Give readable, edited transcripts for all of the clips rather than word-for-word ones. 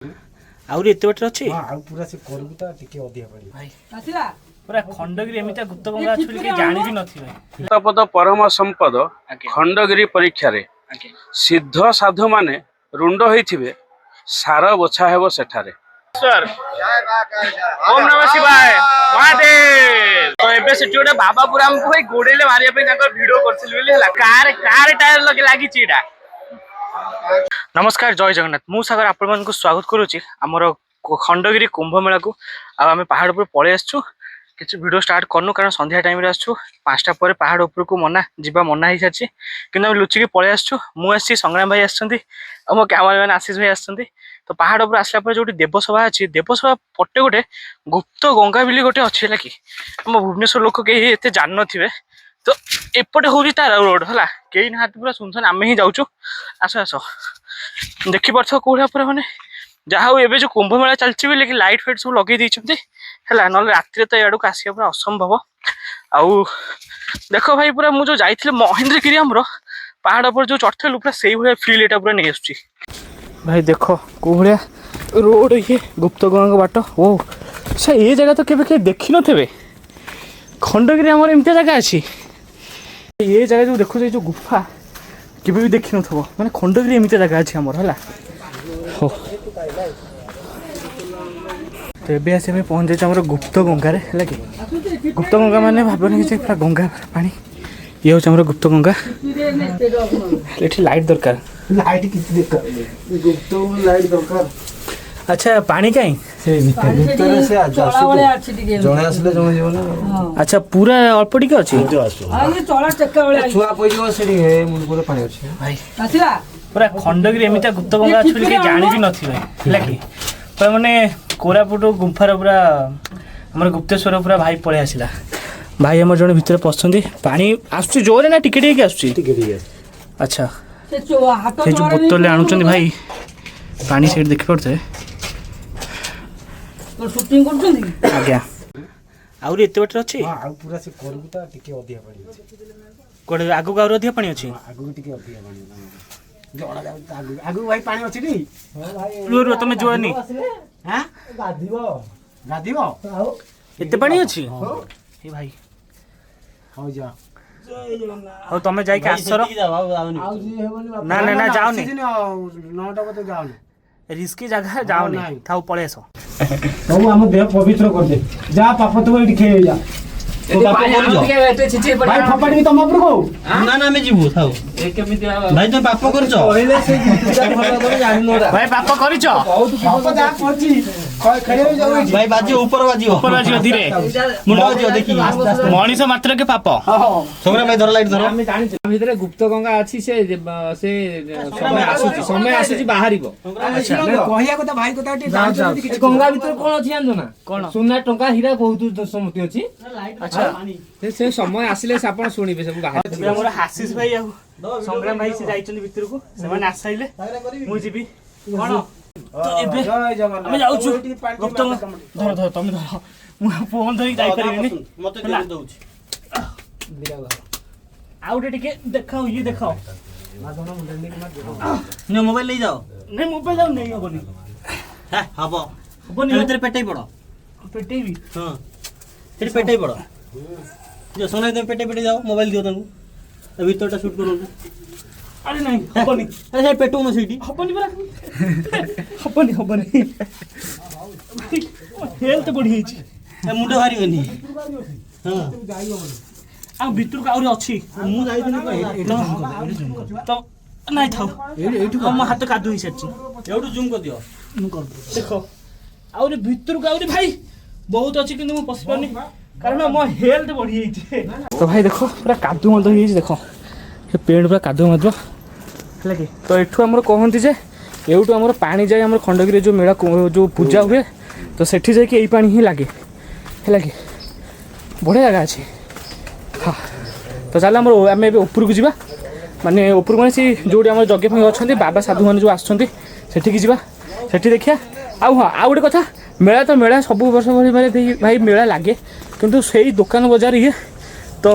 आउरी एते बाटर अछि हां आ पूरा से करबु त टिके अधिया पड़ी भाई आसिला पूरा खंडगिरी एमिता गुप्तगंगा अछि के जानि भी नथि भाई पद परम संपद खंडगिरी परीक्षा रे सिद्ध साधु माने रुंड होइथिबे सार बोछा हेबो सेठारे सर ओम नमः शिवाय महादेव तो एबे सेठी ओडे बाबा पुरा हमको भाई गोडेले मारिया पे ताकर वीडियो करथिल बेले हला कार टायर लगे लागि चीडा। नमस्कार जय जगन्नाथ मु सागर आपण को स्वागत करूची हमर खंडगिरी कुंभ मेला को आम पहाड़ पर पड़े आसछु किसी वीडियो स्टार्ट करनु कारण संध्या टाइम रे आसछु 5टा पर पहाड़ ऊपर को मना जीवा मना ही साची कि हम लुचिक पड़े आसछु मु आसी संग्राम भाई आछंती और मो कैमरामैन आशीष भाई आछंती तो पहाड़ ऊपर आसला पर जो देवसभा अच्छी देवसभा पटे गोटे गुप्त गंगा बिली गोटे अच्छी है कि आम भुवनेश्वर लोक कहीं एत जान नथिबे तो एपटे हूँ तार रोड है कहीं ना पूरा सुनसान आम ही जाऊँ आस आस देखिपार कौड़ा पूरा मैंने जहाँ हूँ एवं जो कुंभ मेला चलती लेकिन लाइट फाइट सब लगे है ना राति तो याड़ू आसिया पूरा असंभव आउ देख भाई पूरा मुझे जाइए महेंद्रगिरी आमर पहाड़ पर जो चढ़ू पूरा से भाया फिल यहाँ पूरा नहीं आसुची भाई देख कौ भाया रोड ये गुप्त गंगा बाट ओ से ये जगह तो केवे देखी थे खंडगिरी आमर एमती जगह अच्छी ये जगह जो देखो जो गुफा केवे भी देखी नथबो माने खंडगिरी एमती जगह अच्छी आमर है हो तो एबे आसे में पहुंच जाए आमर गुप्त गंगा रे है कि गुप्त गंगा माने भाबने कि पूरा गंगा पानी ये हूँ आमर गुप्त गंगा एठी लाइट दरकार लाइट किती दरकार गुप्त लाइट दरकार अच्छा पानी कहीं से भीतर से जणे आसले जणे जीवन अच्छा पूरा अल्प टिके अछि जो आसो आ ये चला चक्का वाले छुआ पइजो सेडी हे मुन पूरा पानी अछि भाई आसिला पूरा खंडगिरी एमिता गुप्त गंगा अछि के जानि भी नथि भाई है कि पूरा माने कोरापुट गुम्फार पूरा हमर गुप्तेश्वर पूरा भाई पळे आसिला भाई हमर जने भीतर पसंदी पानी आसुची जोरे ना टिके टिके आसुची टिके अच्छा से हाथ से जो बोतल आनुचंदी भाई पानी सेट देखि पड़ते तो शूटिंग करछंदी आज्ञा आउरी एते बाटर अछि हां आ पूरा से करबु त टिके अधिया पड़ी कोडे आगु गाउर अधिया पानी अछि आगु टिके अधिया पानी जणा जाउ आगु भाई पानी अछि नी हां भाई रो रो तमे जोनी हां गादिबो एते पानी अछि हे भाई हो जा हो तमे जाई के आसर ना ना ना जाओ नहीं 9टा बजे जाओ रिस्की जगह जाओ नहीं थाउ पळे आसो सब हम देह पवित्र कर दे जा पाप तो एठी खेल जा भाई फपाड़ी तुम ऊपर को ना ना मैं जीवु थाओ भाई तुम पाप करछ पहिले से जानि नोडा भाई पाप करिचो पाप जा करछि खेले जाउ भाई बाजियो ऊपर बाजियो धीरे मुंडा बाजियो देखि मनीष मात्र के पाप सोमरा भाई धर लाइट धर আমি জানি ভিতরে গুপ্ত গঙ্গা আছে সে সে সময় আসুচি বাহারিবো अच्छा কহিয়া কথা ভাই কথা টি জানি কিছু গঙ্গা ভিতরে কোন আছে জানো না कोन সোনা টঙ্কা হীরা বহুত সমতি আছে अच्छा সে সময় আসলে আপন শুনিবে सब বাহারি हमर हासिस भाई आ संग्राम भाई से जाइछन भीतर को से माने आसाइले मु जीबी कोन तो एबे जय जगन्नाथ हम जाउछु गुप्त धर धर तमे धर मु फोन धरि जाई परिबिनी मते दे दउछ आउटे टिके देखाओ ये देखाओ ने मोबाइल ले जाओ नहीं मोबाइल जाओ नहीं होबनी है हबो होबनी भीतर पेटई पड़ो पेटे भी हां तेरे पेटई पड़ो जो सोना तुम पेटे जाओ मोबाइल दियो तंगु अभी तोटा शूट करो अरे नहीं होबनी अरे साइड पेटो न सीटी होबनी बरा होबनी होबनी हेल्थ बढ़ी छी ए मुंडा भारी बनी हां आ भीतर का और अछि मु जाई दिने तो नहीं थाओ एठु हम हाथ कादु ही सच्ची एवडू जूम कर दियो मु कर देखो और भीतर का और भाई बहुत अछि किंतु मु पस परनी कारण मो हेल्थ बढ़ी छी तो भाई देखो पूरा कादु मद ही देखो ये पेड़ पूरा कादु मद है कि तो एठु हमर कहंती जे एठु हमर पानी जाय हमर खंडगिरी जो मेला जो पूजा हुए तो सेठी जाय कि एई पानी ही लागे है कि बढ़िया जगह अछि हाँ तो चल आम ऊपर को जावा माने ऊपर को सी जो जगे फगे अच्छा बाबा साधु मैंने जो आठिकी जावा सेठी देखिया आउ हाँ आउ गोटे कथा मेला तो मेला सब वर्ष भाई भाई मेला लगे किंतु से दुकान बजार ये तो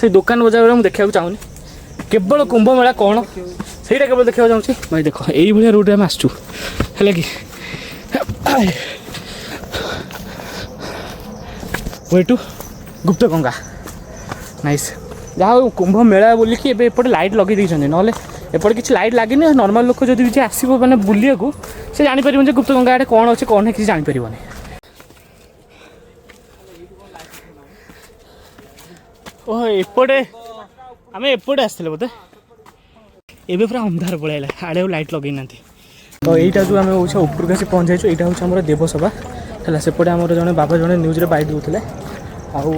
से दुकान बजार मुझे देखा चाहूनी केवल कुंभ मेला कौन से केवल देखा चाहूँगी भाई देख यही भाया रोड आम आसचु है कि way to Gupt Ganga nice जहाँ कुंभ मेला बोलिकी एबे एपटे लाइट लगे देइछन्ते नले एपटे किसी लाइट लगे नॉर्मल लोक जदि किसी आसो मैंने बुलिया को से जापर जे गुप्त गंगा आड़े कौन अच्छे कौन है किसी जापर ओह एपटे आम एपटे आसते बोधे एबे पूरा अंधार पड़ेगा आड़े लाइट लगे ना तो यहीटा जो आम उपरको आसी पहुँच जाइए यहाँ हूँ देवसभा है सेपटे आम जड़े बाबा जड़े न्यूज बाइट दूसरे आउ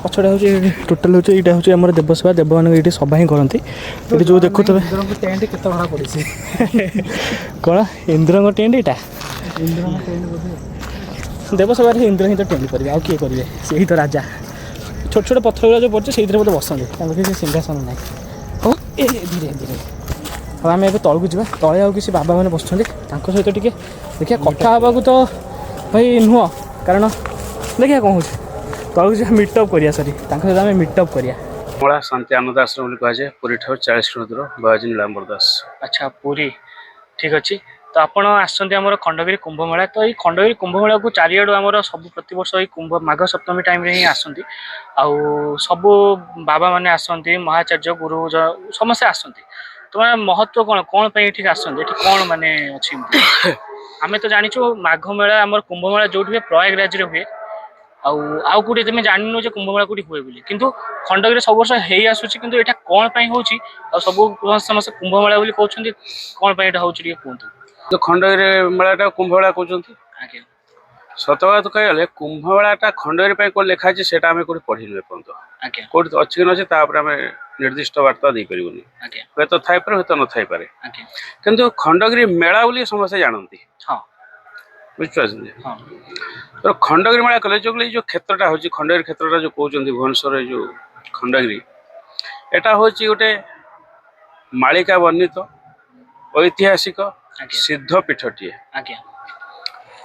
पछड़ा हूँ टोटाल हूँ यहाँ हूँ आम देवसभा देव मान ये सभा ही करती ये जो देखु टेंट केते भड़ा पड़ी कौन इंद्र टेंट यहाँ देवसभा इंद्र ही तो टेंट करेंगे आउ किए करेंगे से ही तो राजा छोट छोट पत्थर गुड़ा जो पड़े से बोलते बसते किसी सिंहासन ना हो धीरे धीरे हाँ आम ए तौक जा तले आउ किसी बाबा मैंने बसुँच सहित टे देखिए कथा हाँ तो भाई नुह कारण देखिए कौन हो तौक जा मीटअप करिया सरी सहित आम मीटअप करिया मला शांति आनंद आश्रम कहुए पुरी ठार 40 किलोमीटर दूर बयाजी नीलाम्बर दास। अच्छा पुरी ठीक अच्छे तो आपड़ आसर खंडगिरी कुंभ मेला तो ये खंडगिरी कुंभ मेला को चारिआडू आम सब प्रत वर्ष कुंभ माघ सप्तमी टाइम रे ही आसती आउ सबू बाबा मैंने आसती महाचार्य गुरु समस्ते आसती तो मैं महत्व कौन कौन पे आसती कौन माने अच्छी आम तो जाचु माघ मेला आम कुंभ मेला जो प्रयागराज हुए आउ कौटे तुम जानू जे कुंभ मेला कौटी हुए बोली किंतु खंडगिरी सब वर्ष हो आसूँ कि यहाँ कौन हो सब समस्त कुंभ मेला बोली कहते कौन हो कहतु तो खंडगिरी मेलाटा कुंभ मेला कहते आज्ञा सत बात कहले कुंभ मेलाटा खंडगिरी कौन लिखाई से आम कौट पढ़ी पर्यंत आज्ञा कौट अच्छी कि अच्छे आम निर्दिष्ट वार्ता दे पारूनी आज्ञा हे तो थाई हे तो न थाई पारे आज्ञा किंतु खंडगिरी मेला बोली समस्ते जानती हाँ बुझिपारे हाँ तो खंडगिरी मेला कले जो क्षेत्रटा हूँ खंडगिरी क्षेत्रटा जो कहते भुवनेश्वर जो खंडगिरी एटा हूँ गोटे मालिका वर्णित ऐतिहासिक सिद्ध पीठटीए आज्ञा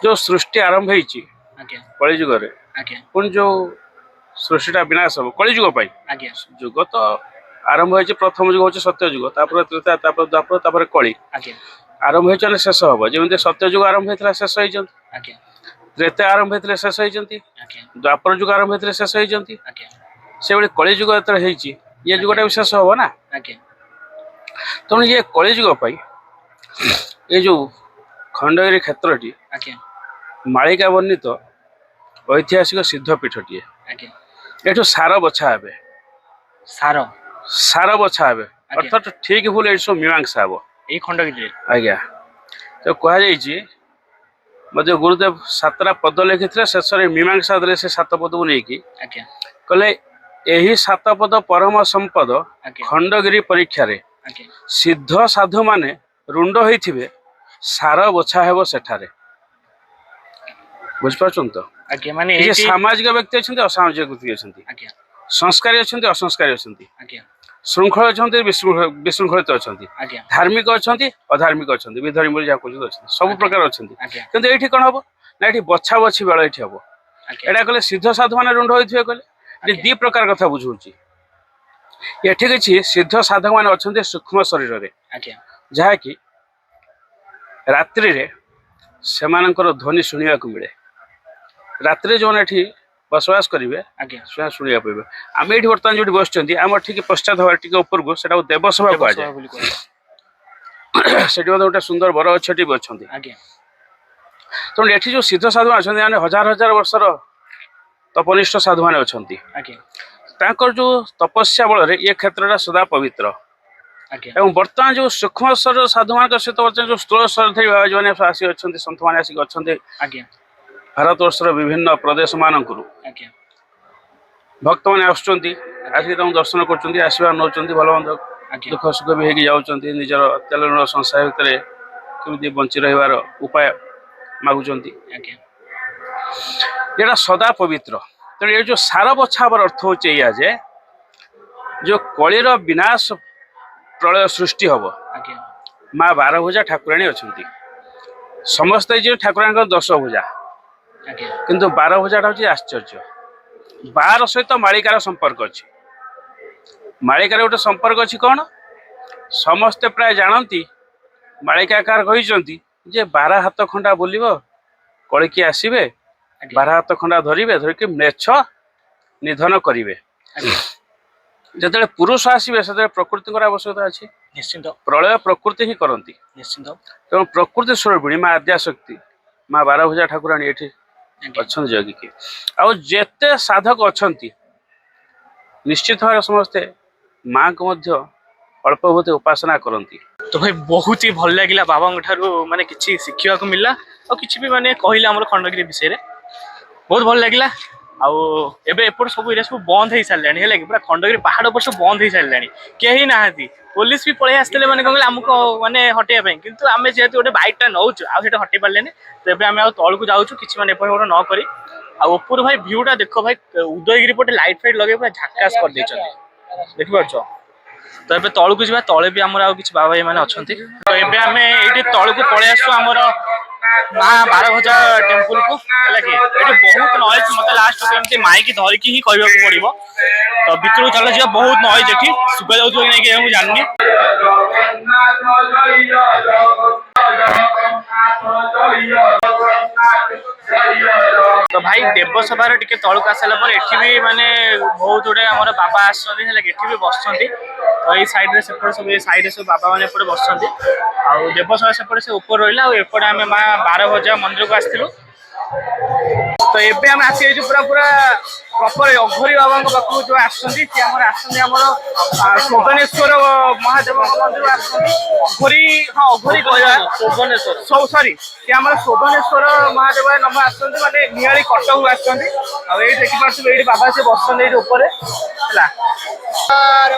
जो सृष्टि आरंभ होती आज्ञा कलिजुगे आज्ञा पुणी जो सृष्टिटा विनाश हम कलिजुग आज्ञा जुग तो आरंभ हो प्रथम जुग हूँ सत्य जुग त्रेता द्वापर कली आज्ञा आरंभ होने शेष हम जमी सत्य जुग आरंभ होता शेष होती आज्ञा त्रेता आरंभ होते शेष होती आज्ञा द्वापर जुग आरंभ होते शेष होती आज्ञा से कलिजुग ये जुगटा भी शेष हम ना आज्ञा तेणु ये कलिजुग ये जो खंडगिरी क्षेत्रटी आज्ञा मालिका वर्णित ऐतिहासिक सिद्ध पीठटीए आज्ञा एठू सार बछा हे सार सार बछा हे अर्थात ठीक भूल ये सब मीमांसा हे ये खंडगिरी आज्ञा तो कहुई जो गुरुदेव 7टा पद लिखी शेष मीमांसा दे से 7 पद को लेकिन आज्ञा कहले यही 7 पद परम संपद आज्ञा खंडगिरी परीक्षा रे आज्ञा सिद्ध साधु माने रुंड होइथिबे सार बछा हेबो सेठारे बुझपाछन तो आज्ञा माने ये सामाजिक व्यक्ति अछंती असामाजिक व्यक्ति अछंती आज्ञा संस्कारी अछंती असंस्कारी अछंती आज्ञा श्रृंखल अछंती विशृंखलित अछंती आज्ञा धार्मिक अछंती अधार्मिक अछंती विधर्मी बोली जा कहउछ अछंती सब प्रकार अछंती आज्ञा किंतु एठी कोन हबो ना एठी बछा बछि बेळ एठी हबो आज्ञा एटा कहले सिद्ध साधु माने रुंड होइथिबे कहले एठी दी प्रकार कथा बुझौची एठी किछि सिद्ध साधु माने अछंती सूक्ष्म शरीर रे आज्ञा जहा कि रात्रि रे सेमानकर ध्वनि शुणा को मिले रात्रि जो ये बसवास करेंगे आज्ञा शुणा पाइबे आम ये बर्तमान जो बस आम ठीक पश्चात हवा टी ऊपर को देवसभा कहुए से गोटे सुंदर बर अच्छी भी अच्छा आज्ञा तेणु ये जो सिद्ध साधु अच्छा हजार हजार वर्षर तपनिष्ठ साधु मैंने अच्छा आज्ञा जो तपस्या बल ये क्षेत्रटा सदा पवित्र आज्ञा एवं बर्तमान जो सूक्ष्म स्तर साधु मान सहित बर्तमान जो स्थूल स्तर जो मैंने आसी अच्छा सन्थ मैंने आसिक अच्छा आज्ञा भारत वर्षर विभिन्न प्रदेश मानक आज्ञा भक्त मैंने आसुच्च दर्शन कर आशीर्वाद नौ भल मंद आज्ञा दुख सुख भी होकर निजर तेल संसार भितर केमी बंची रही उपाय मागुंट आज्ञा ये सदा पवित्र तेणु ये जो सार बछावर अर्थ हो जे जो कलिर विनाश प्रलय सृष्टि हम आज्ञा माँ 12 भुजा ठाकुराणी अच्छा समस्ते जो ठाकुराणी 10 भुजा आज्ञा किंतु 12 भुजाटा हूँ आश्चर्य 12 सहित मालिकार संपर्क अच्छी मालिकार गोटे संपर्क अच्छी कौन समस्ते प्राय जानती मालिका कार कही 12 हाथ खंडा बुलव କଳିକି ଆସିବେ, ବାର ହାତ ଖଣ୍ଡା ଧରିବେ, ଧରିକି ମ୍ଲେଚ୍ଛ ନିଧନ କରିବେ। ଯେତେବେଳେ ପୁରୁଷ ଆସିବେ ସେତେବେଳେ ପ୍ରକୃତିଙ୍କର ଆବଶ୍ୟକତା ଅଛି। ନିଶ୍ଚିନ୍ତ ପ୍ରଳୟ ପ୍ରକୃତି ହିଁ କରନ୍ତି। ନିଶ୍ଚିନ୍ତ ତେଣୁ ପ୍ରକୃତି ସ୍ୱରୂପିଣୀ ମା ଆଦ୍ୟାଶକ୍ତି, ମା ବାରଭୁଜା ଠାକୁରାଣୀ ଏଠି ଅଛନ୍ତି ଜଗିକି। ଆଉ ଯେତେ ସାଧକ ଅଛନ୍ତି ନିଶ୍ଚିତ ଭାବରେ ସମସ୍ତେ ମାଙ୍କୁ ମଧ୍ୟ ଅଳ୍ପ ବହୁତ ଉପାସନା କରନ୍ତି। ତ ଭାଇ ବହୁତ ହି ଭଲ ଲାଗିଲା ବାବାଙ୍କ ଠାରୁ ମାନେ କିଛି ଶିଖିବାକୁ ମିଳିଲା ଆଉ କିଛି ବି ମାନେ କହିଲେ ଆମର ଖଣ୍ଡଗିରି ବିଷୟରେ ବହୁତ ଭଲ ଲାଗିଲା। ଆଉ ଏବେ ଏପଟେ ସବୁ ଏରିଆ ସବୁ ବନ୍ଦ ହେଇସାରିଲାଣି ହେଲା କି, ପୁରା ଖଣ୍ଡଗିରି ପାହାଡ଼ ଉପରେ ସବୁ ବନ୍ଦ ହେଇସାରିଲାଣି, କେହି ନାହାନ୍ତି। ପୋଲିସ ବି ପଳେଇ ଆସିଥିଲେ ମାନେ କଣ କହିଲେ ଆମକୁ ମାନେ ହଟେଇବା ପାଇଁ, କିନ୍ତୁ ଆମେ ଯେହେତୁ ଗୋଟେ ବାଇକଟା ନଉଛୁ ଆଉ ସେଇଟା ହଟେଇ ପାରିଲେନି। ତ ଏବେ ଆମେ ଆଉ ତଳକୁ ଯାଉଛୁ କିଛି ମାନେ ଏପଟ ନ କରି। ଆଉ ଉପରୁ ଭାଇ ଭିଉଟା ଦେଖ ଭାଇ, ଉଦୟଗିରି ପଟେ ଲାଇଟ୍ ଫାଇଟ୍ ଲଗେଇ ପୁରା ଝାକାସ କରିଦେଇଛନ୍ତି, ଦେଖିପାରୁଛ। ତ ଏବେ ତଳକୁ ଯିବା, ତଳେ ବି ଆମର ଆଉ କିଛି ବାବା ଭାଇ ମାନେ ଅଛନ୍ତି। ତ ଏବେ ଆମେ ଏଇଠି ତଳକୁ ପଳେଇ ଆସିଛୁ ଆମର ମା ବାରଭଜା ଟେମ୍ପୁଲ କୁ ହେଲା କି। ଏଠି ବହୁତ ନଏଜ, ମତେ ଲାଷ୍ଟ ଏମିତି ମାଇକି ଧରିକି ହିଁ କହିବାକୁ ପଡିବ। ତ ଭିତରକୁ ଚାଲ ଯିବା, ବହୁତ ନଏଜ ଏଠି ଶୁଭା ଯାଉଥିବ କି ନାଇଁ କି ମୁଁ ଜାଣିନି। ତ ଭାଇ ଦେବସଭାର ଟିକେ ତଳକୁ ଆସିଲା ପରେ ଏଠି ବି ମାନେ ବହୁତ ଗୁଡେ ଆମର ବାବା ଆସିଛନ୍ତି ହେଲା କି, ଏଠି ବି ବସିଛନ୍ତି। ତ ଏଇ ସାଇଡରେ ସେପଟେ ସବୁ ଏଇ ସାଇଡରେ ସବୁ ବାବା ମାନେ ଏପଟେ ବସିଛନ୍ତି। ଆଉ ଦେବସଭା ସେପଟେ ସେ ଉପରେ ରହିଲା, ଆଉ ଏପଟେ ଆମେ ମା ବାରଭଜା ମନ୍ଦିରକୁ ଆସିଥିଲୁ। ତ ଏବେ ଆମେ ଆସିଯାଇଛୁ ପୁରା ପ୍ରପର ଅଘୋରୀ ବାବାଙ୍କ ପାଖକୁ ଯୋଉ ଆସୁଛନ୍ତି, ସେ ଆମର ଆସୁଛନ୍ତି ଆମର ଶୋଭନେଶ୍ୱର ମହାଦେବଙ୍କ ମନ୍ଦିର ଆସୁଛନ୍ତି। ଅଘୋରୀ କହିବା ସରି, ସେ ଆମର ଶୋଭନେଶ୍ୱର ମହାଦେବ ନମ ଆସୁଛନ୍ତି, ମାନେ ନିଆଳି କଟକକୁ ଆସୁଛନ୍ତି। ଆଉ ଏଇଠି ଦେଖିପାରୁଥିବେ ଏଇଠି ବାବା ସେ ବସୁଛନ୍ତି ଏଇଠି ଉପରେ ହେଲା।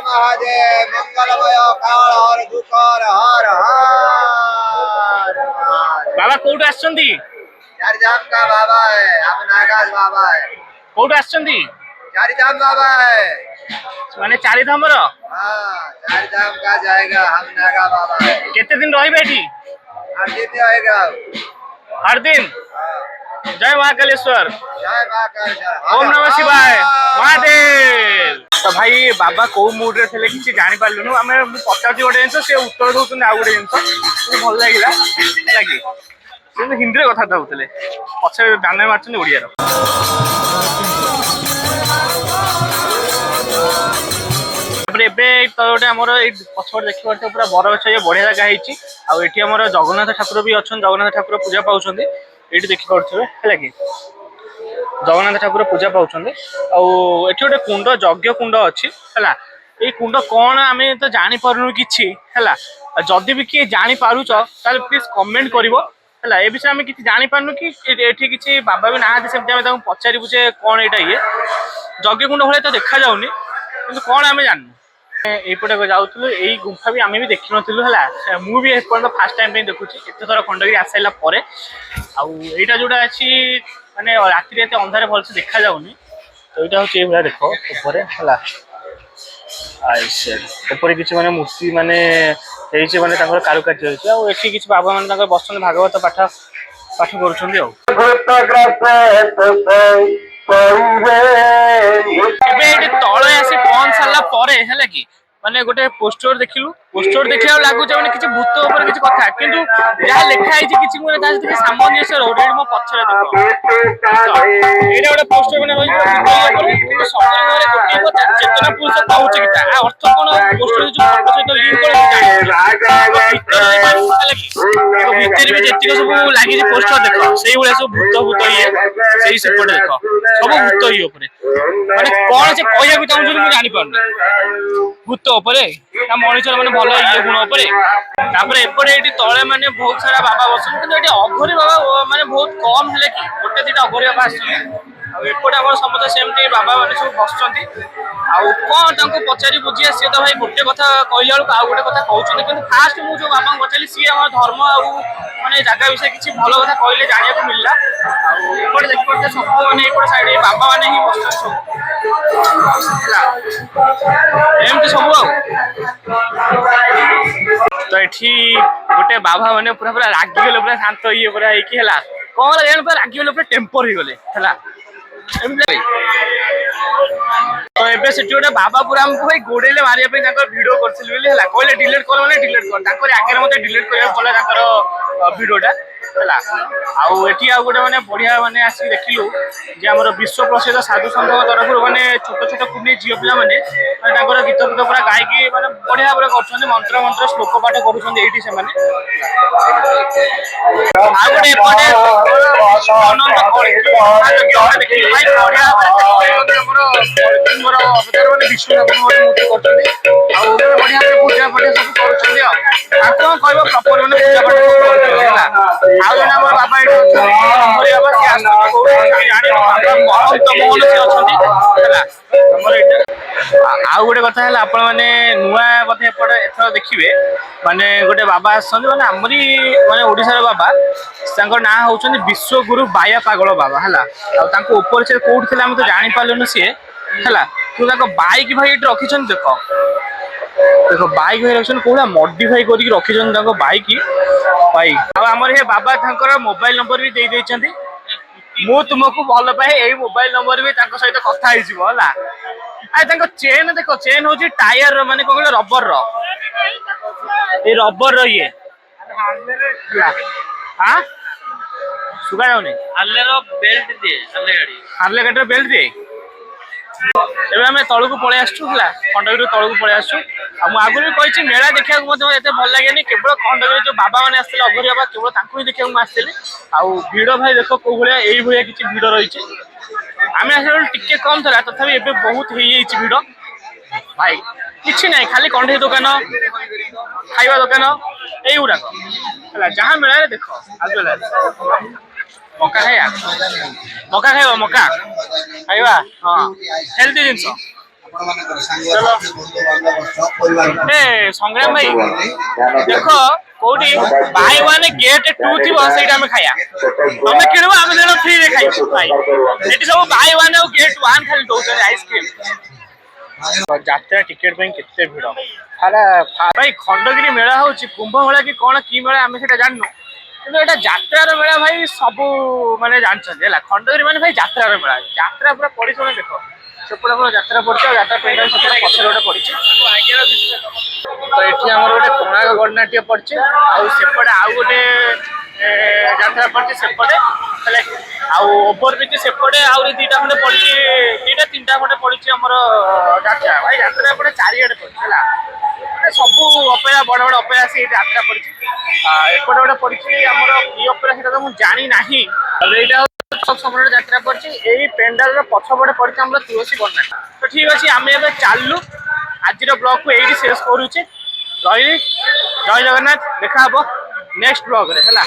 ମହାଦେବ ମଙ୍ଗଳମୟ କାଳ ହର ଦୁଃଖର ହର ହର। ବାବା କୋଉଠୁ ଆସିଛନ୍ତି? चारिधाम का बाबा है, हम नागाज बाबा है। କୋଉଠୁ ଆସିଛନ୍ତି? चारिधाम बाबा है। ମାନେ ଚାରିଧାମର? हाँ, चारिधाम का जाएगा, हम नागा बाबा है। କେତେ ଦିନ ରହିବେ ଏଠି? 8 दिन रहेगा। हर दिन? जय महाकालेश्वर, जय महाकालेश्वर, ओम नमः शिवाय, महादेव। तो भाई बाबा कोउ मूड रे थे किसी जानी पार्लुनु, आम पचार गोटे जिन से उत्तर दौरान आउ गोटे जिन भल लगे हिंदी कथा होते पचे दान मार्च ओडिया। ଏବେ ତ ଗୋଟେ ଆମର ଏଇ ପଛପଟେ ଦେଖିପାରୁଥିବେ ପୁରା ବରଗଛ ବଢିଆ ଜାଗା ହେଇଛି। ଆଉ ଏଠି ଆମର ଜଗନ୍ନାଥ ଠାକୁର ବି ଅଛନ୍ତି, ଜଗନ୍ନାଥ ଠାକୁର ପୂଜା ପାଉଛନ୍ତି ଏଇଠି ଦେଖିପାରୁଥିବେ ହେଲା କି। ଜଗନ୍ନାଥ ଠାକୁର ପୂଜା ପାଉଛନ୍ତି। ଆଉ ଏଠି ଗୋଟେ କୁଣ୍ଡ, ଯଜ୍ଞ କୁଣ୍ଡ ଅଛି ହେଲା। ଏଇ କୁଣ୍ଡ କଣ ଆମେ ତ ଜାଣିପାରୁନୁ କିଛି ହେଲା। ଯଦି ବି କିଏ ଜାଣିପାରୁଛ ତାହେଲେ ପ୍ଲିଜ କମେଣ୍ଟ କରିବ ହେଲା। ଏ ବିଷୟରେ ଆମେ କିଛି ଜାଣିପାରୁନୁ କି ଏଠି କିଛି ବାବା ବି ନାହାନ୍ତି, ସେମିତି ଆମେ ତାଙ୍କୁ ପଚାରିବୁ ଯେ କଣ ଏଇଟା ଇଏ। ଯଜ୍ଞ କୁଣ୍ଡ ଭଳିଆ ତ ଦେଖାଯାଉନି, କିନ୍ତୁ କଣ ଆମେ ଜାଣିନୁ। এইপଟେ যাଉଥିଲୁ, ଏଇ ଗୁମ୍ଫା ବି ଆମେ ବି ଦେଖିନଥିଲୁ ହେଲା। ମୁଁ ବି ଏପର୍ଯ୍ୟନ୍ତ ଫାର୍ଷ୍ଟ ଟାଇମ୍ ପାଇଁ ଦେଖୁଛି ଏତେ ଥର ଖଣ୍ଡଗିରି ଆସିଲା ପରେ। ଆଉ ଏଇଟା ଯୋଉଟା ଅଛି ମାନେ ରାତିରେ ଏତେ ଅନ୍ଧାର ଭଲସେ ଦେଖାଯାଉନି। ତ ଏଇଟା ହଉଛି ଏଇଭଳିଆ ଦେଖ ଉପରେ ହେଲା। ଉପରେ କିଛି ମାନେ ମୂର୍ତ୍ତି ମାନେ ହେଇଛି, ମାନେ ତାଙ୍କର କାରୁକାର୍ଯ୍ୟ ହେଇଛି। ଆଉ ଏଠି କିଛି ବାବା ମାନେ ତାଙ୍କର ବସୁଛନ୍ତି ଭାଗବତ ପାଠ କରୁଛନ୍ତି। ଆଉ ଏବେ ଏଠି ତଳେ ଆସି ପହଞ୍ଚି ସାରିଲା ପରେ ହେଲା କି ମାନେ ଗୋଟେ ପୋଷ୍ଟର ଦେଖିଲୁ, ପୋଷ୍ଟର ଦେଖିବାକୁ ଲାଗୁଛି ମାନେ କିଛି ଭୂତ ଉପରେ କିଛି କଥା, କିନ୍ତୁ ଯାହା ଲେଖା ହେଇଛି କିଛି ମାନେ ତା ସହିତ ସାମଞ୍ଜସ୍ୟ ରହୁନି। ଏଠି ମୋ ପଛରେ ଦେଖ, ଏଇଟା ଗୋଟେ ପୋଷ୍ଟର ମାନେ ରହିଛି ଭୂତ ଉପରେ, କିନ୍ତୁ ସତରେ ଘରେ ଗୋଟିଏ କଥା ଚେତନା ପୁରୁଷ କହୁଛି କି ତା ଅର୍ଥ କଣ ପୋଷ୍ଟର ଯୋଉ ଫଟୋ ସହିତ ଲିଙ୍କ କରି ଭିତରେ ବି ଯେତିକି ସବୁ ଲାଗିଛି ପୋଷ୍ଟର ଦେଖ, ସେଇଭଳିଆ ସବୁ ଭୂତ ଇଏ ସେଇ ସେପଟେ ଦେଖ ସବୁ ଭୂତ ଇଏ ଉପରେ, ମାନେ କଣ ସେ କହିବାକୁ ଚାହୁଁଛନ୍ତି ମୁଁ ଜାଣିପାରୁନି। ଭୂତ ଉପରେ ନା ମଣିଷର ମାନେ ଭଲ ଇଏ ଗୁଣ ଉପରେ। ତାପରେ ଏପଟେ ଏଠି ତଳେ ମାନେ ବହୁତ ସାରା ବାବା ବସୁଛନ୍ତି, କିନ୍ତୁ ଏଠି ଅଘୋରୀ ବାବା ମାନେ ବହୁତ କମ ହେଲେ କି ଗୋଟେ ଦିଟା ଅଘୋରୀ ବାବା ଆସିଛନ୍ତି। ଆଉ ଏପଟେ ଆମର ସମସ୍ତେ ସେମିତି ବାବା ମାନେ ସବୁ ବସୁଛନ୍ତି। ଆଉ କଣ ତାଙ୍କୁ ପଚାରି ବୁଝିବା, ସିଏ ତ ଭାଇ ଗୋଟେ କଥା କହିଲା ବେଳକୁ ଆଉ ଗୋଟେ କଥା କହୁଛନ୍ତି। କିନ୍ତୁ ଫାଷ୍ଟ ମୁଁ ଯୋଉ ବାବାଙ୍କୁ ପଚାରିଲି ସିଏ ଆମର ଧର୍ମ ଆଉ ମାନେ ଜାଗା ବିଷୟରେ କିଛି ଭଲ କଥା କହିଲେ, ଜାଣିବାକୁ ମିଳିଲା। ଆଉ ଏପଟେ ଦେଖିପାରୁଥିବେ ସବୁ ମାନେ ଏପଟେ ସାଇଡ୍ ବାବା ମାନେ ହିଁ ବସୁଛନ୍ତି ସବୁ ହେଲା, ଏମିତି ସବୁ। ଆଉ ତ ଏଠି ଗୋଟେ ବାବା ମାନେ ପୁରା ରାଗିଗଲେ, ପୁରା ଶାନ୍ତ ଇଏ ପୁରା ହେଇକି ହେଲା। କଣ ହେଲା ପୁରା ରାଗିଗଲେ, ପୁରା ଟେମ୍ପର ହେଇଗଲେ ହେଲା। ଏମିତି ତ ଏବେ ସେଠି ଗୋଟେ ବାବା ପୁରା ଆମକୁ ଭାଇ ଗୋଡେଇଲେ ମାରିବା ପାଇଁ, ତାଙ୍କର ଭିଡିଓ କରିଥିଲି ବୋଲି ହେଲା। କହିଲେ ଡିଲିଟ କର ମାନେ ଡିଲିଟ କର, ତାଙ୍କର ଆଗରେ ମତେ ଡିଲିଟ କରିବାକୁ ପଡିଲା ତାଙ୍କର ଭିଡିଓ ଟା। ତ ହେଲା ଆଉ ଏଠି ଆଉ ଗୋଟେ ମାନେ ବଢିଆ ମାନେ ଆସିକି ଦେଖିଲୁ ଯେ ଆମର ବିଶ୍ୱ ପ୍ରସିଦ୍ଧ ସାଧୁ ସନ୍ଥଙ୍କ ତରଫରୁ ମାନେ ଛୋଟ ଛୋଟ କୁନି ଝିଅ ପିଲାମାନେ ମାନେ ତାଙ୍କର ଗୀତ ଫିତ ପୁରା ଗାଇକି ମାନେ ବଢିଆ ଭାବରେ କରୁଛନ୍ତି ମନ୍ତ୍ର ମନ୍ତ୍ର ଶ୍ଲୋକ ପାଠ କରୁଛନ୍ତି ଏଇଠି ସେମାନେ ଆଉ ଗୋଟେ ଏପଟେ ଅନନ୍ତ କଳି ଦେଖିଲି ଭାଇ ବଢିଆ ଭାବରେ ଆମର ଆମର ଅବତାର ମାନେ ବିଷ୍ଣୁ ଠାକୁରଙ୍କ ମୂର୍ତ୍ତି କରୁଛନ୍ତି ଆଉ ବଢିଆ ଭାବରେ ପୂଜା ପାଠ ସବୁ କରୁଛନ୍ତି ଆଉ ତାଙ୍କୁ କଣ କହିବ ପ୍ରପର ମାନେ ପୂଜା ପାଠ ସବୁ କରୁଛନ୍ତି ହେଲା ଆଉ ଜଣେ ଆମର ବାବା ଏଠି ଅଛନ୍ତି ବାବା ସିଏ ଆସୁଛନ୍ତି କୋଉଠି ଜାଣିବ ବାବା ମହନ୍ତ ମୋହନ ସିଏ ଅଛନ୍ତି ହେଲା ଆମର ଏଇଟା ଆଉ ଗୋଟେ କଥା ହେଲା ଆପଣ ମାନେ ନୂଆ ବୋଧେ ଏପଟେ ଏଥର ଦେଖିବେ ମାନେ ଗୋଟେ ବାବା ଆସୁଛନ୍ତି ମାନେ ଆମରି ମାନେ ଓଡିଶାର ବାବା ତାଙ୍କର ନାଁ ହଉଛନ୍ତି ବିଶ୍ୱଗୁରୁ ବାୟା ପାଗଳ ବାବା ହେଲା ଆଉ ତାଙ୍କ ଉପରେ ସେ କୋଉଠି ଥିଲେ ଆମେ ତ ଜାଣିପାରିଲୁନି ସିଏ ହେଲା କିନ୍ତୁ ତାଙ୍କ ବାଇକ୍ ଭାଇ ଏଠି ରଖିଛନ୍ତି ଦେଖ ବାଇକ୍ ଭାଇ ରଖିଛନ୍ତି କୋଉଟା ମଡିଫାଇ କରିକି ରଖିଛନ୍ତି ତାଙ୍କ ବାଇକ୍ ଭାଇ ଆଉ ଆମର ଏ ବାବା ତାଙ୍କର ମୋବାଇଲ ନମ୍ବର ବି ଦେଇ ଦେଇଛନ୍ତି ମୁଁ ତୁମକୁ ଭଲ ପାଏ ଏଇ ମୋବାଇଲ ନମ୍ବର ବି ତାଙ୍କ ସହିତ କଥା ହେଇଯିବ ହେଲା ଆଉ ତାଙ୍କ ଚେନ୍ ଦେଖ ଚେନ୍ ହଉଛି ଟାୟାର ମାନେ କଣ କହିଲ ରବର ଏଇ ରବର ଇଏ ସୁଗା ଯାଉନି ହାର୍ଲେର ବେଲ୍ଟ ଦିଏ ହାର୍ଲେ ଗାଡିର ବେଲ୍ଟ ଦିଏ ଏବେ ଆମେ ତଳକୁ ପଳେଇ ଆସୁଛୁ ହେଲା ଖଣ୍ଡଗିରି ତଳକୁ ପଳେଇ ଆସୁଛୁ ଆଉ ମୁଁ ଆଗରୁ ବି କହିଛି ମେଳା ଦେଖିବାକୁ ମଧ୍ୟ ଏତେ ଭଲ ଲାଗେନି କେବଳ ଖଣ୍ଡଗିରି ଯୋଉ ବାବା ମାନେ ଆସିଥିଲେ ଅଘରୀ ବାବା କେବଳ ତାଙ୍କୁ ହିଁ ଦେଖିବାକୁ ମୁଁ ଆସିଥିଲି ଆଉ ଭିଡ ଭାଇ ଦେଖ କୋଉ ଭଳିଆ ଏଇଭଳିଆ କିଛି ଭିଡ ରହିଛି ଆମେ ଆସିଲା ବେଳେ ଟିକେ କମ ଥିଲା ତଥାପି ଏବେ ବହୁତ ହେଇଯାଇଛି ଭିଡ ଭାଇ କିଛି ନାହିଁ ଖାଲି କଣ୍ଢେଇ ଦୋକାନ ଖାଇବା ଦୋକାନ ଏଇଗୁଡାକ ହେଲା ଯାହା ମେଳାରେ ଦେଖ ଆଗୁଆ ମକା ଖାଇବା ମକା ଖାଇବ ମକା ଖାଇବା ହଁ ହେଲ୍ଦି ଜିନିଷ ଏ ସଂଗ୍ରାମ ଭାଇ ଦେଖ କୋଉଠି ବାଇ ୱାନ୍ ଗେଟ୍ 2 ଥିବ ସେଇଟା ଆମେ ଖାଇବା ତମେ କିଣିବ ଆମେ ଦେଣ ଫ୍ରିରେ ଖାଇବୁ ଭାଇ ଏଠି ସବୁ ବାଇ ୱାନ୍ ଆଉ ଗେଟ୍ 1 ଖାଲି ଦଉଛନ୍ତି ଆଇସ୍କ୍ରିମ ଯାତ୍ରା ଟିକେଟ ପାଇଁ କେତେ ଭିଡ ଭାଇ ଖଣ୍ଡଗିରି ମେଳା ହଉଛି କୁମ୍ଭ ମେଳା କି କଣ କି ମେଳା ଆମେ ସେଟା ଜାଣିନୁ କିନ୍ତୁ ଏଟା ଯାତ୍ରାର ମେଳା ଭାଇ ସବୁ ମାନେ ଜାଣିଛନ୍ତି ହେଲା ଖଣ୍ଡଗିରି ମାନେ ଭାଇ ଯାତ୍ରାର ମେଳା ଯାତ୍ରା ପୁରା ପଡିଛି ଦେଖ ସେପଟେ ଆମର ଯାତ୍ରା ପଡିଛି ଆଉ ଯାତ୍ରା ପେଣ୍ଡାଲ ସେପଟେ ପଛରେ ଗୋଟେ ପଡିଛି ତ ଏଠି ଆମର ଗୋଟେ କୋଣାର୍କ ଗଣନାଟ୍ୟ ପଡିଛି ଆଉ ସେପଟେ ଆଉ ଗୋଟେ ଯାତ୍ରା ପଡିଛି ସେପଟେ ହେଲେ ଆଉ ଓଭର ବ୍ରିଜ ସେପଟେ ଆହୁରି ଦିଟା ଖଣ୍ଡେ ପଡିଛି ଦିଟା ତିନିଟା ଖଣ୍ଡେ ପଡିଛି ଆମର ଯାତ୍ରା ଭାଇ ଯାତ୍ରା ଏପଟେ ଚାରିଆଡେ ପଡିଛି ହେଲା ସବୁ ଅପେରା ବଡ ବଡ ଅପେରା ଆସି ଏଠି ଯାତ୍ରା ପଡିଛି ଏପଟେ ଗୋଟେ ପଡିଛି ଆମର କି ଅପେରା ସେଟା ତ ମୁଁ ଜାଣି ନାହିଁ ଏଇଟା ସମୟରେ ଯାତ୍ରା ପଡିଛି ଏଇ ପେଣ୍ଡାଲର ପଛପଟେ ପଡିଛି ଆମର ତୁଳସୀ ଗଣନାଟ୍ୟ ତ ଠିକ ଅଛି ଆମେ ଏବେ ଚାଲୁ ଆଜିର ବ୍ଲଗକୁ ଏଇଠି ଶେଷ କରୁଛି ରହିଲି ଜୟ ଜଗନ୍ନାଥ ଦେଖା ହବ ନେକ୍ସଟ ବ୍ଲଗରେ ହେଲା।